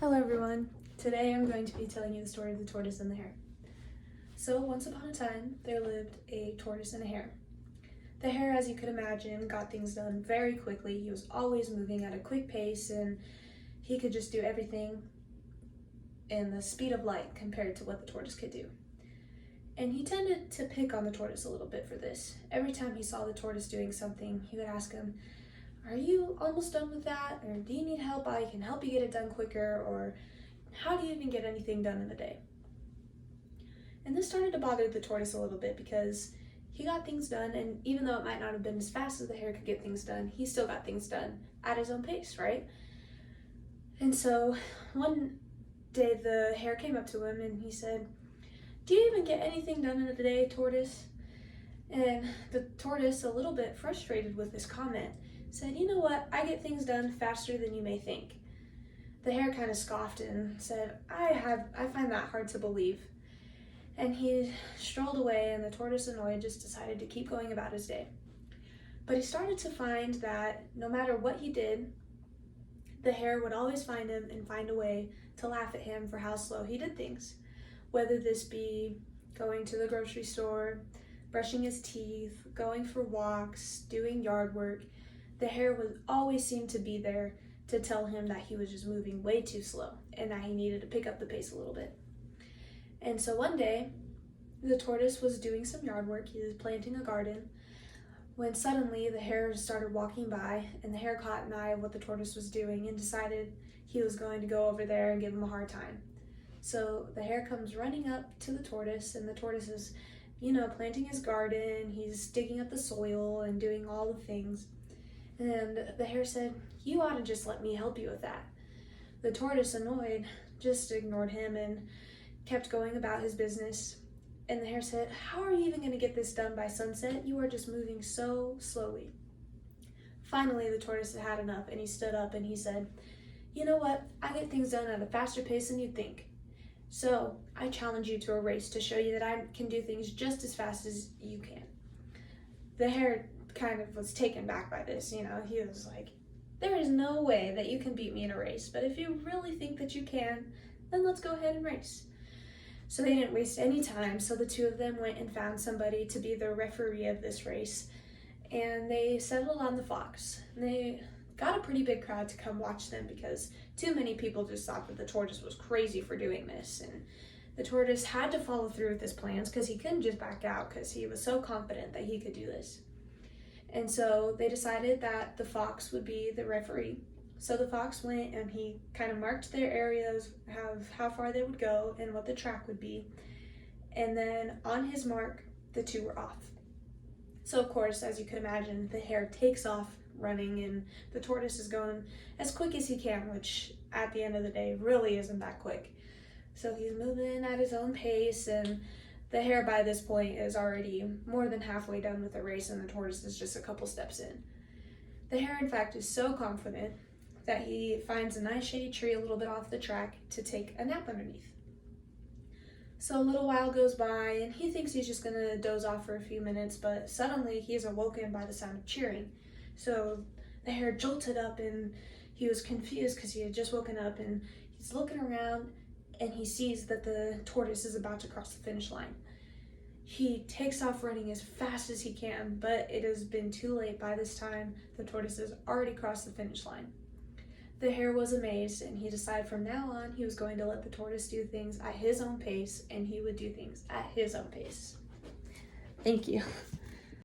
Hello everyone. Today I'm going to be telling you the story of the tortoise and the hare. So once upon a time, there lived a tortoise and a hare. The hare, as you could imagine, got things done very quickly. He was always moving at a quick pace and he could just do everything in the speed of light compared to what the tortoise could do. And he tended to pick on the tortoise a little bit for this. Every time he saw the tortoise doing something, he would ask him, "Are you almost done with that? Or do you need help? I can help you get it done quicker. Or how do you even get anything done in a day?" And this started to bother the tortoise a little bit because he got things done, and even though it might not have been as fast as the hare could get things done, he still got things done at his own pace, right? And so one day the hare came up to him and he said, "Do you even get anything done in a day, tortoise?" And the tortoise, a little bit frustrated with this comment, said, "You know what? I get things done faster than you may think." The hare kind of scoffed and said, I find that hard to believe." And he strolled away, and the tortoise, annoyed, just decided to keep going about his day. But he started to find that no matter what he did, the hare would always find him and find a way to laugh at him for how slow he did things. Whether this be going to the grocery store, brushing his teeth, going for walks, doing yard work, the hare would always seem to be there to tell him that he was just moving way too slow and that he needed to pick up the pace a little bit. And so one day, the tortoise was doing some yard work. He was planting a garden when suddenly the hare started walking by, and the hare caught an eye of what the tortoise was doing and decided he was going to go over there and give him a hard time. So the hare comes running up to the tortoise, and the tortoise is, planting his garden. He's digging up the soil and doing all the things. And the hare said, "You ought to just let me help you with that." The tortoise, annoyed, just ignored him and kept going about his business. And the hare said, "How are you even going to get this done by sunset? You are just moving so slowly." Finally, the tortoise had enough, and he stood up and he said, "You know what? I get things done at a faster pace than you'd think. So I challenge you to a race to show you that I can do things just as fast as you can." The hare kind of was taken back by this. He was like, "There is no way that you can beat me in a race, but if you really think that you can, then let's go ahead and race." So they didn't waste any time, so the two of them went and found somebody to be the referee of this race, and they settled on the fox. And they got a pretty big crowd to come watch them because too many people just thought that the tortoise was crazy for doing this, and the tortoise had to follow through with his plans because he couldn't just back out because he was so confident that he could do this. And so they decided that the fox would be the referee. So the fox went and he kind of marked their areas, how far they would go and what the track would be. And then on his mark, the two were off. So of course, as you could imagine, the hare takes off running and the tortoise is going as quick as he can, which at the end of the day really isn't that quick. So he's moving at his own pace, and the hare by this point is already more than halfway done with the race, and the tortoise is just a couple steps in. The hare, in fact, is so confident that he finds a nice shady tree a little bit off the track to take a nap underneath. So a little while goes by, and he thinks he's just gonna doze off for a few minutes, but suddenly he is awoken by the sound of cheering. So the hare jolted up, and he was confused because he had just woken up, and he's looking around, and he sees that the tortoise is about to cross the finish line. He takes off running as fast as he can, but it has been too late by this time. The tortoise has already crossed the finish line. The hare was amazed, and he decided from now on he was going to let the tortoise do things at his own pace, and he would do things at his own pace. Thank you.